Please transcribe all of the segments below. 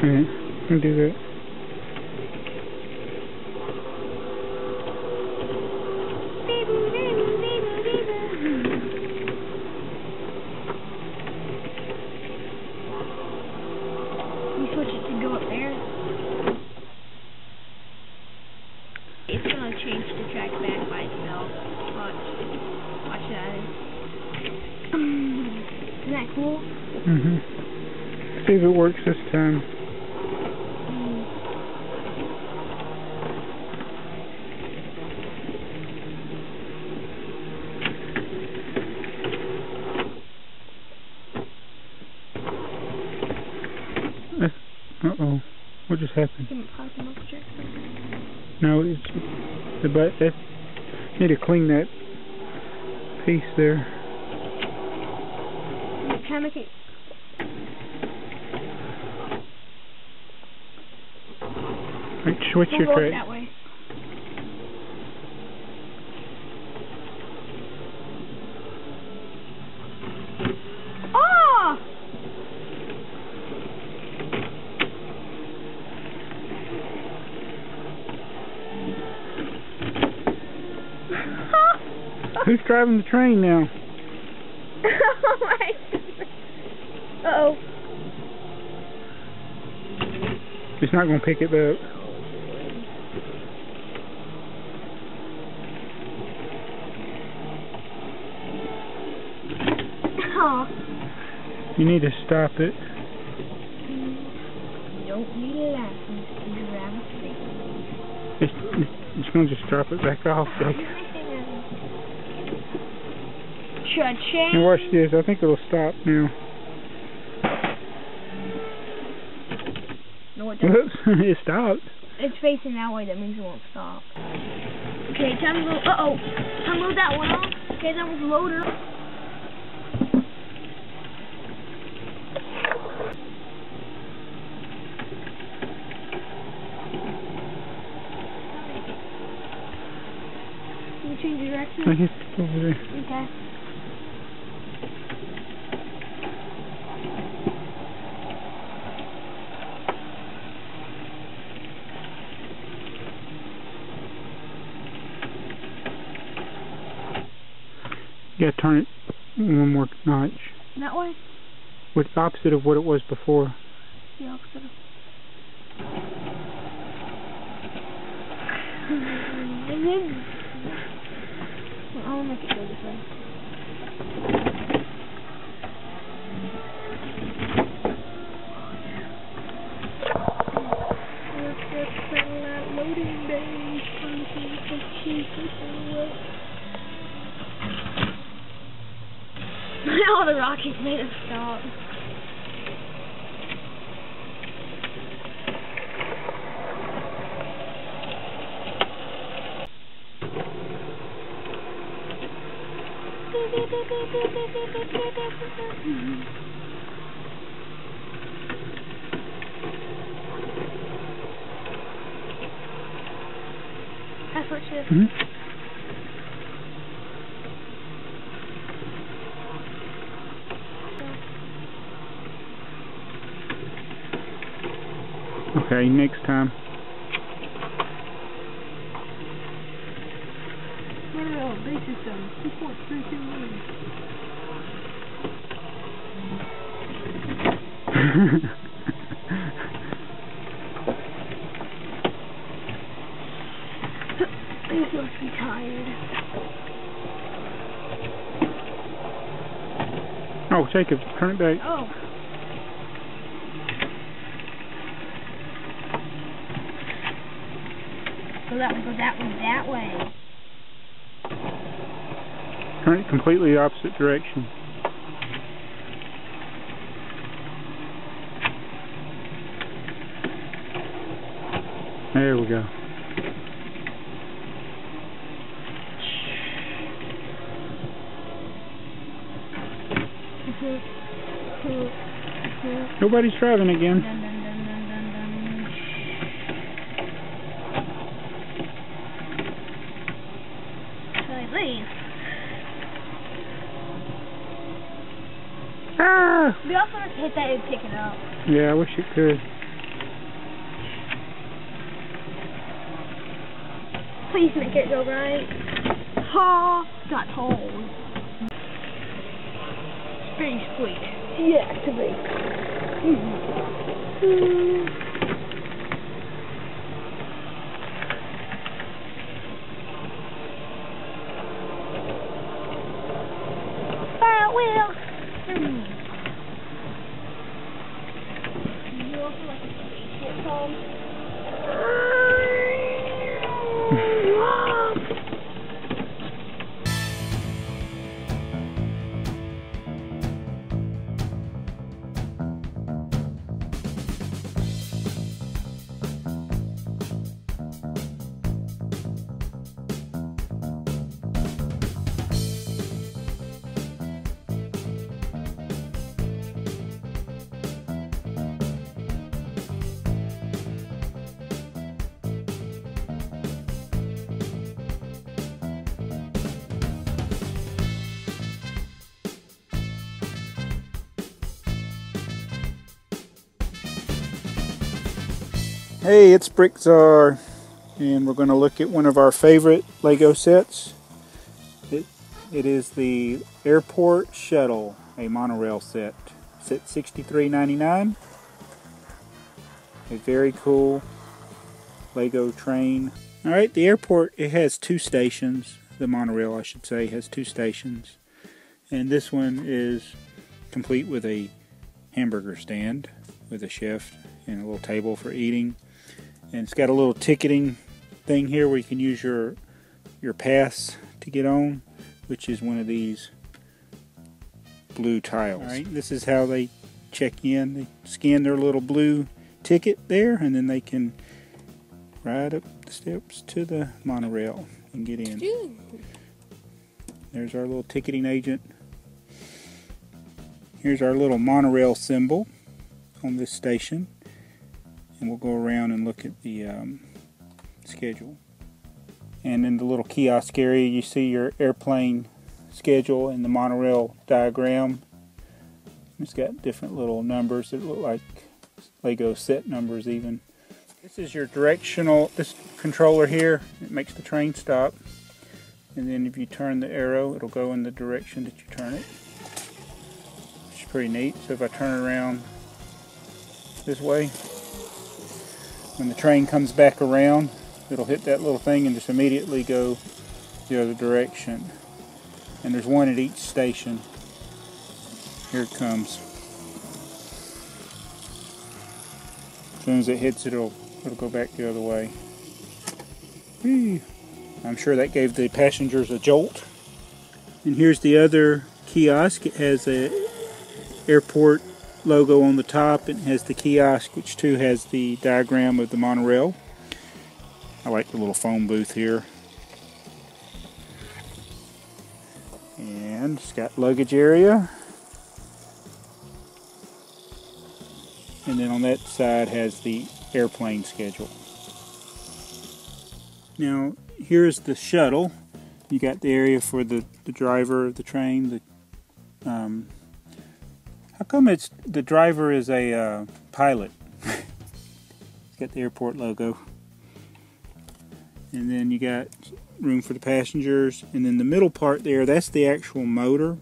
Alright, I'll do that. You switch it to go up there. It's gonna change the track back by itself. Watch that. Isn't that cool? See if it works this time. Uh-oh. What just happened? No, it's the butt. That need to clean that piece there. Try to make it. Right, switch your track. That way. Oh! Who's driving the train now? Oh my goodness. Uh-oh. It's not going to pick it up. Oh. You need to stop it. You don't need a license to drive a thing. It's going to just drop it back off. Cha-ching. And watch this. I think it'll stop now. No, it doesn't. Whoops, it stopped. It's facing that way, that means it won't stop. Okay, time to load. Uh-oh. Time to load that one off. Okay, that was the loader. Can you change direction? Over there. Okay. You gotta turn it one more notch. That way? What's the opposite of what it was before? The opposite of... I'll make it go this way. Loading bay. All the rockets made us stop. That's what she is. Okay, next time. Monorail base system 2.321. You must be tired. Oh, Jacob, turn it back. Oh. So that would go that way. Turn it completely the opposite direction. There we go. Nobody's driving again. Dun, dun, dun, dun, dun, dun. Should I leave? Ah! We also have to hit that and pick it up. Yeah, I wish it could. Please make it go right. Ha! Got hold. Spring squeak. Deactivate. Fire wheel. You also like a spaceship song? Hey, it's Brickzar, and we're going to look at one of our favorite Lego sets. It is the Airport Shuttle, a monorail set. It's at $63.99. A very cool Lego train. Alright, the airport, it has two stations. The monorail, I should say, has two stations. And this one is complete with a hamburger stand with a chef and a little table for eating. And it's got a little ticketing thing here where you can use your pass to get on, which is one of these blue tiles. Alright, this is how they check in. They scan their little blue ticket there, and then they can ride up the steps to the monorail and get in. There's our little ticketing agent. Here's our little monorail symbol on this station. And we'll go around and look at the schedule. And in the little kiosk area, you see your airplane schedule and the monorail diagram. It's got different little numbers that look like Lego set numbers even. This is your directional, this controller here, it makes the train stop. And then if you turn the arrow, it'll go in the direction that you turn it. Which is pretty neat. So if I turn it around this way, when the train comes back around, it'll hit that little thing and just immediately go the other direction. And there's one at each station. Here it comes. As soon as it hits it, it'll go back the other way. Whee. I'm sure that gave the passengers a jolt. And here's the other kiosk. It has a airport logo on the top. It has the kiosk, which too has the diagram of the monorail. I like the little phone booth here. And It's got luggage area. And then on that side has the airplane schedule. Now here's the shuttle. You got the area for the driver of the train. How come the driver is a pilot? It's got the airport logo. And then you got room for the passengers. And then the middle part there, that's the actual motor.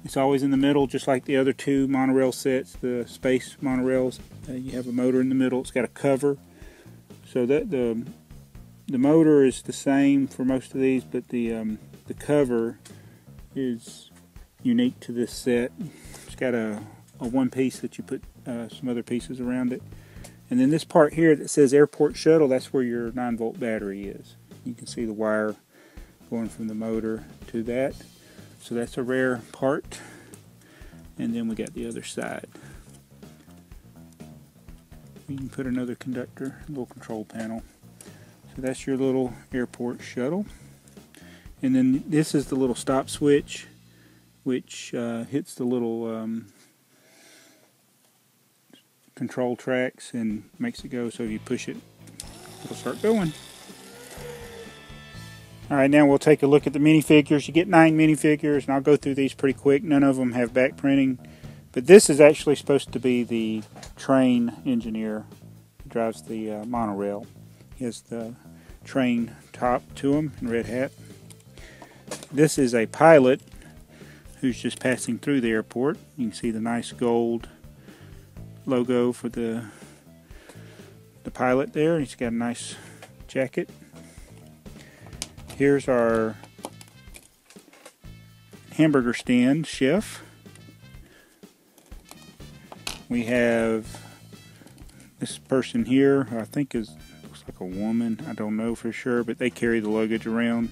It's always in the middle, just like the other two monorail sets, the space monorails. You have a motor in the middle. It's got a cover. So that the motor is the same for most of these, but the cover is unique to this set. It's got a one piece that you put some other pieces around it. And then this part here that says airport shuttle, that's where your 9-volt battery is. You can see the wire going from the motor to that. So that's a rare part. And then we got the other side. You can put another conductor, little control panel. So that's your little airport shuttle. And then this is the little stop switch, which hits the little control tracks and makes it go. So if you push it, it'll start going. Alright, now we'll take a look at the minifigures. You get 9 minifigures, and I'll go through these pretty quick. None of them have back printing. But this is actually supposed to be the train engineer who drives the monorail. He has the train top to him and red hat. This is a pilot who's just passing through the airport. You can see the nice gold logo for the pilot there. He's got a nice jacket. Here's our hamburger stand chef. We have this person here, who I think looks like a woman. I don't know for sure, but they carry the luggage around.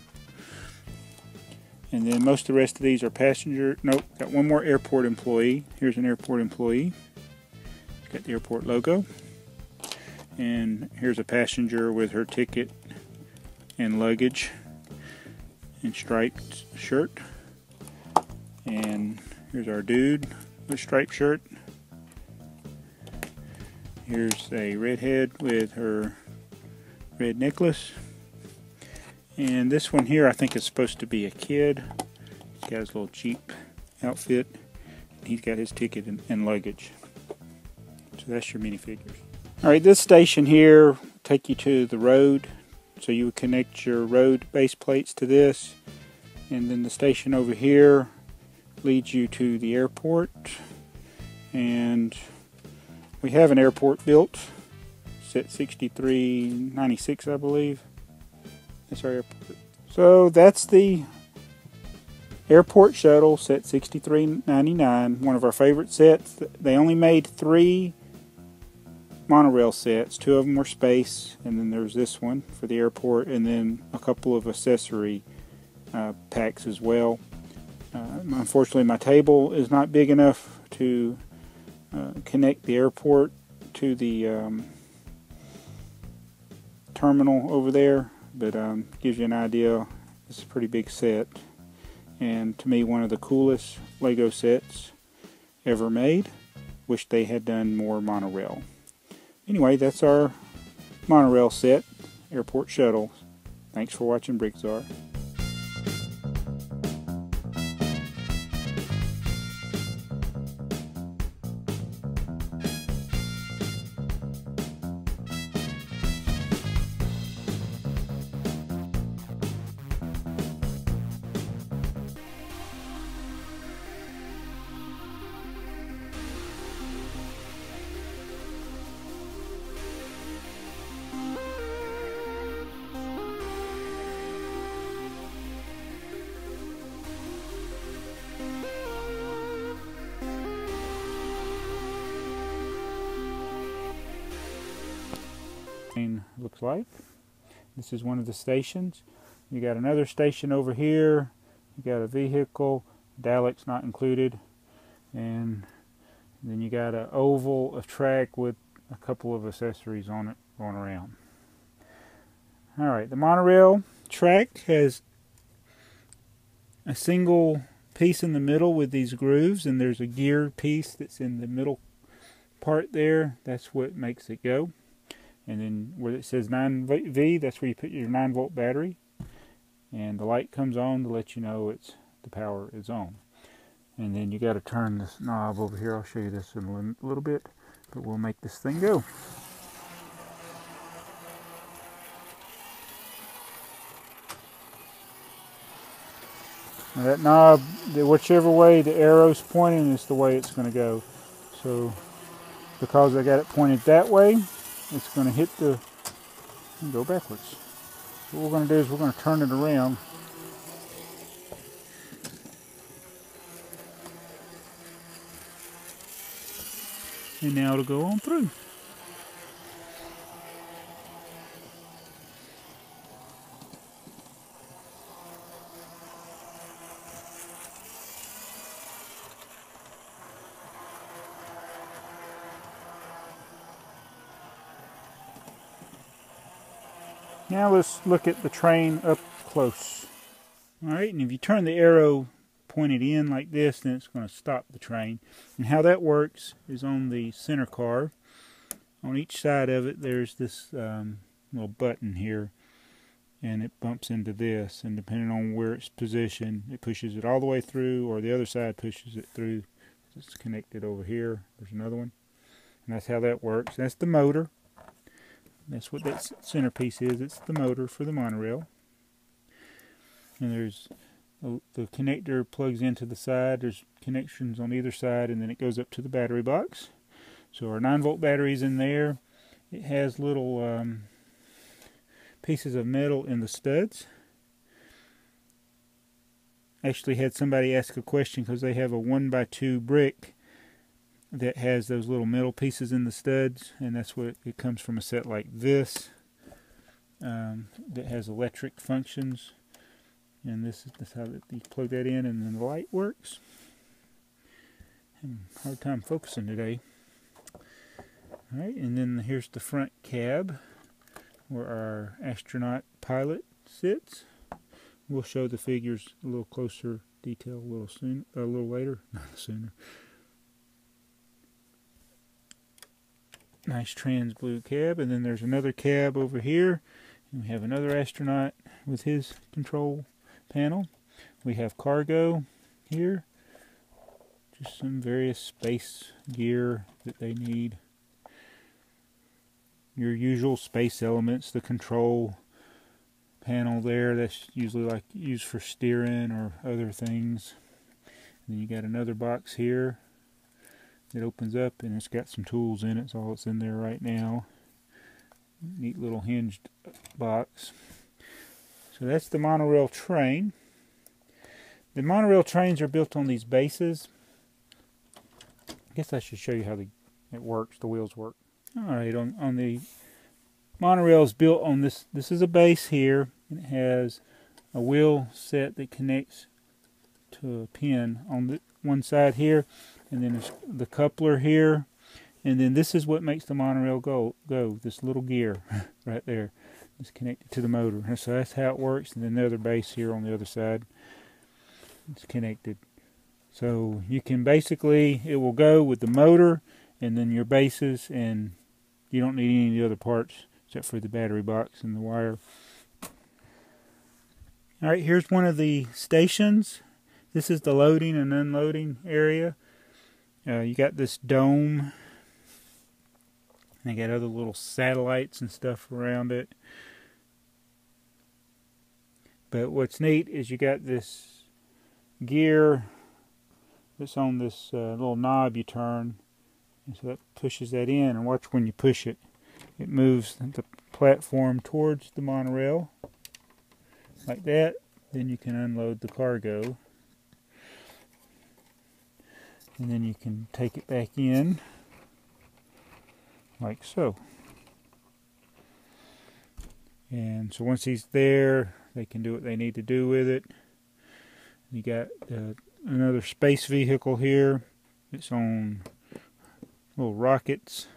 And then most of the rest of these are passenger. Nope, got one more airport employee. Here's an airport employee. Got the airport logo. And here's a passenger with her ticket and luggage and striped shirt. And here's our dude with striped shirt. Here's a redhead with her red necklace. And this one here I think is supposed to be a kid. He's got his little Jeep outfit. He's got his ticket and luggage. So that's your minifigures. Alright, this station here will take you to the road. So you would connect your road base plates to this. And then the station over here leads you to the airport. And we have an airport built. Set 6396, I believe. That's our airport. So that's the airport shuttle, set 6399. One of our favorite sets. They only made 3 monorail sets. 2 of them were space, and then there's this one for the airport, and then a couple of accessory packs as well. Unfortunately, my table is not big enough to connect the airport to the terminal over there, but gives you an idea. It's a pretty big set, and to me one of the coolest Lego sets ever made. Wish they had done more monorail. Anyway, that's our monorail set, airport shuttle. Thanks for watching Brickzar. Looks like this is one of the stations. You got another station over here. You got a vehicle, Daleks not included, and then you got an oval, a track with a couple of accessories on it going around. Alright, the monorail track has a single piece in the middle with these grooves, and there's a gear piece that's in the middle part there. That's what makes it go. And then where it says 9V, that's where you put your 9-volt battery, and the light comes on to let you know the power is on. And then you got to turn this knob over here. I'll show you this in a little bit, but we'll make this thing go. Now that knob, whichever way the arrow's pointing is the way it's going to go. So because I got it pointed that way, it's going to hit and go backwards. What we're going to do is we're going to turn it around. And now it'll go on through. Now let's look at the train up close. Alright, and if you turn the arrow pointed in like this, then it's going to stop the train. And how that works is on the center car. On each side of it there's this little button here, and it bumps into this, and depending on where it's positioned, it pushes it all the way through, or the other side pushes it through. It's connected over here. There's another one. And that's how that works. That's the motor. That's what that centerpiece is. It's the motor for the monorail. And there's the connector plugs into the side. There's connections on either side, and then it goes up to the battery box. So our 9-volt battery's in there. It has little pieces of metal in the studs. Actually had somebody ask a question because they have a 1x2 brick that has those little metal pieces in the studs, and that's what it comes from a set like this that has electric functions. And this is how you plug that in, and then the light works. Having a hard time focusing today. Alright, and then here's the front cab where our astronaut pilot sits. We'll show the figures a little closer detail a little later, not sooner. Nice trans blue cab, and then there's another cab over here, and we have another astronaut with his control panel. We have cargo here, just some various space gear that they need. Your usual space elements, the control panel there, that's usually like used for steering or other things. And then you got another box here. It opens up and it's got some tools in it. That's all that's in there right now. Neat little hinged box. So that's the monorail train. The monorail trains are built on these bases. I guess I should show you how it works, the wheels work. Alright, on the monorail is built on this. This is a base here, and it has a wheel set that connects to a pin on the one side here, and then there's the coupler here, and then this is what makes the monorail go. This little gear right there is connected to the motor. And so that's how it works. And then the other base here on the other side is connected. So you can basically, it will go with the motor and then your bases, and you don't need any of the other parts except for the battery box and the wire. Alright, here's one of the stations. This is the loading and unloading area. You got this dome. They got other little satellites and stuff around it. But what's neat is you got this gear that's on this little knob you turn. And so that pushes that in, and watch when you push it. It moves the platform towards the monorail. Like that. Then you can unload the cargo. And then you can take it back in. Like so. And so once he's there, they can do what they need to do with it. You got another space vehicle here. It's on little rockets.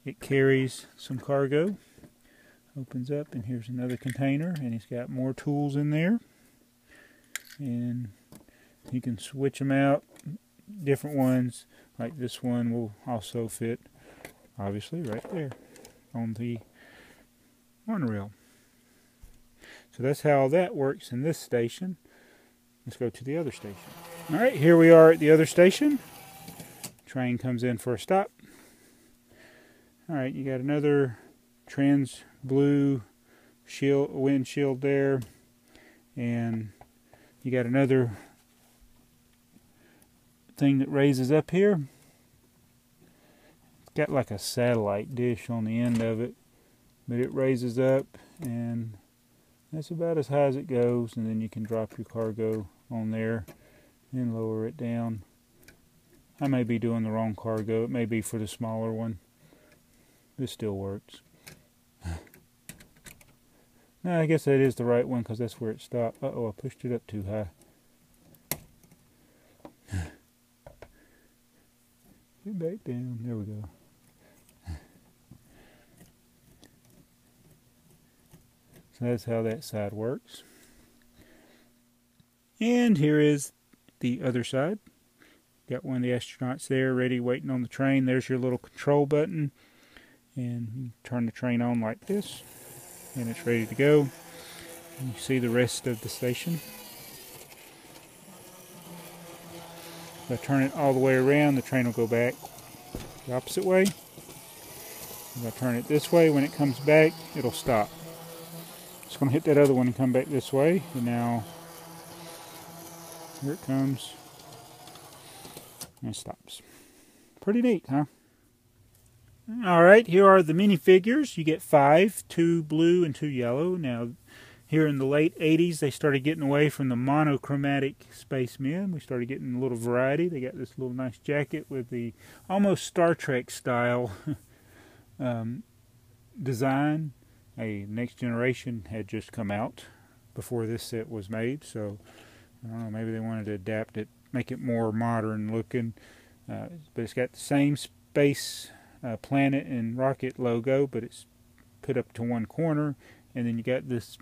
It carries some cargo. Opens up, and here's another container, and he's got more tools in there. and you can switch them out. Different ones, like this one, will also fit, obviously, right there on the monorail. So that's how that works in this station. Let's go to the other station. All right, here we are at the other station. Train comes in for a stop. All right, you got another trans blue windshield there, and you got another thing that raises up here. It's got like a satellite dish on the end of it, but it raises up, and that's about as high as it goes, and then you can drop your cargo on there and lower it down. I may be doing the wrong cargo. It may be for the smaller one. It still works. No, I guess that is the right one because that's where it stopped. Uh-oh, I pushed it up too high. Get back down. There we go. So that's how that side works. And here is the other side. Got one of the astronauts there ready waiting on the train. There's your little control button. And you turn the train on like this. And it's ready to go. And you see the rest of the station. If I turn it all the way around, the train will go back the opposite way. If I turn it this way, when it comes back, it'll stop. It's going to hit that other one and come back this way. And now, here it comes. And it stops. Pretty neat, huh? Alright, here are the minifigures. You get 5, 2 blue and 2 yellow. Now, here in the late 80s, they started getting away from the monochromatic spacemen. We started getting a little variety. They got this little nice jacket with the almost Star Trek style design. A Next Generation had just come out before this set was made, so I don't know, maybe they wanted to adapt it, make it more modern looking. But it's got the same space planet and rocket logo, but it's put up to one corner, and then you got this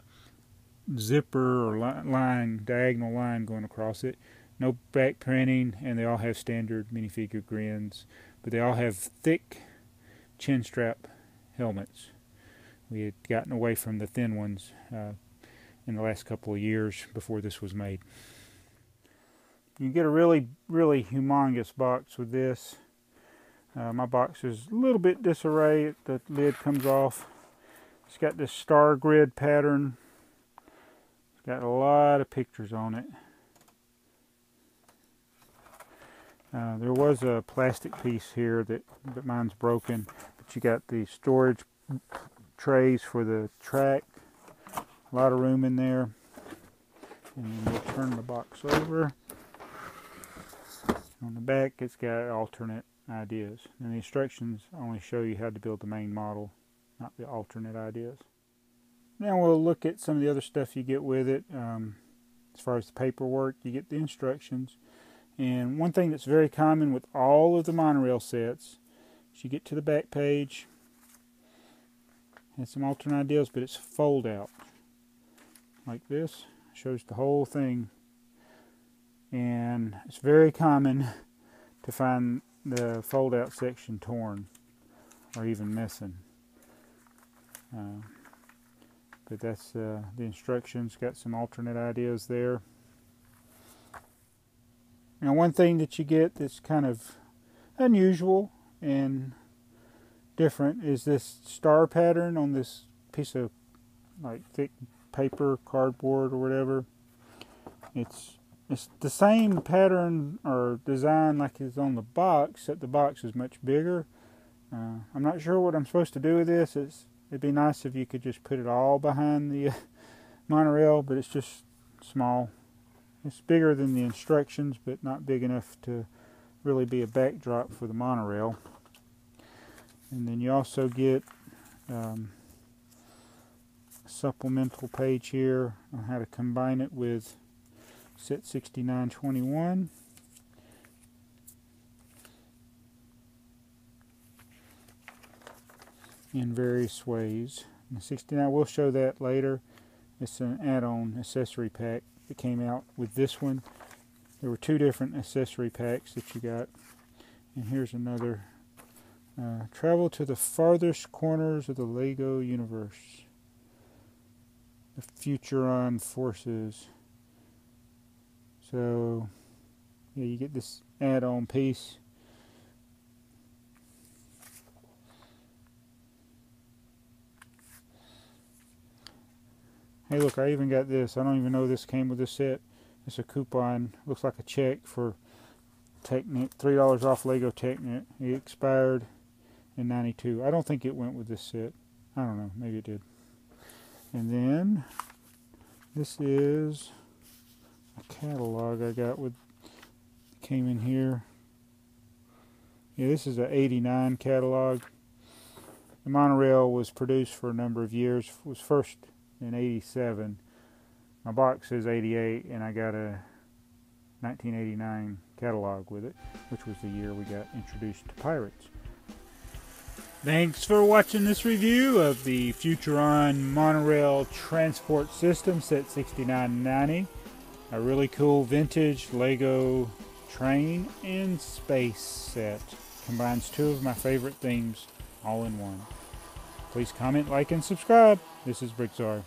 zipper or line, diagonal line going across it. No back printing, and they all have standard minifigure grins, but they all have thick chin strap helmets. We had gotten away from the thin ones in the last couple of years before this was made. You get a really, really humongous box with this. My box is a little bit disarray. The lid comes off. It's got this star grid pattern. It's got a lot of pictures on it. There was a plastic piece here but mine's broken. But you got the storage trays for the track. A lot of room in there. And then we'll turn the box over. On the back, it's got alternate ideas. And the instructions only show you how to build the main model, not the alternate ideas. Now we'll look at some of the other stuff you get with it. As far as the paperwork, you get the instructions. And one thing that's very common with all of the monorail sets is you get to the back page. Has some alternate ideas, but it's fold out. Like this. Shows the whole thing. And it's very common to find the fold out section torn or even missing. But that's the instructions. Got some alternate ideas there. Now one thing that you get that's kind of unusual and different is this star pattern on this piece of like thick paper, cardboard or whatever. It's the same pattern or design like is on the box, except the box is much bigger. I'm not sure what I'm supposed to do with this. It'd be nice if you could just put it all behind the monorail, but it's just small. It's bigger than the instructions, but not big enough to really be a backdrop for the monorail. And then you also get a supplemental page here on how to combine it with set 6921. In various ways. And 69, we'll show that later. It's an add-on accessory pack that came out with this one. There were 2 different accessory packs that you got. And here's another. Travel to the farthest corners of the LEGO universe. The Futuron Forces. So, yeah, you get this add-on piece. Hey, look, I even got this. I don't even know this came with this set. It's a coupon. Looks like a check for Technic, $3 off Lego Technic. It expired in '92. I don't think it went with this set. I don't know. Maybe it did. And then this is a catalog I got with. Came in here. Yeah, this is an '89 catalog. The monorail was produced for a number of years. It was first in '87. My box says '88, and I got a 1989 catalog with it, which was the year we got introduced to pirates. Thanks for watching this review of the Futuron Monorail Transport System set $69.90. A really cool vintage Lego train and space set. Combines 2 of my favorite themes all in one. Please comment, like, and subscribe. This is Brickzar.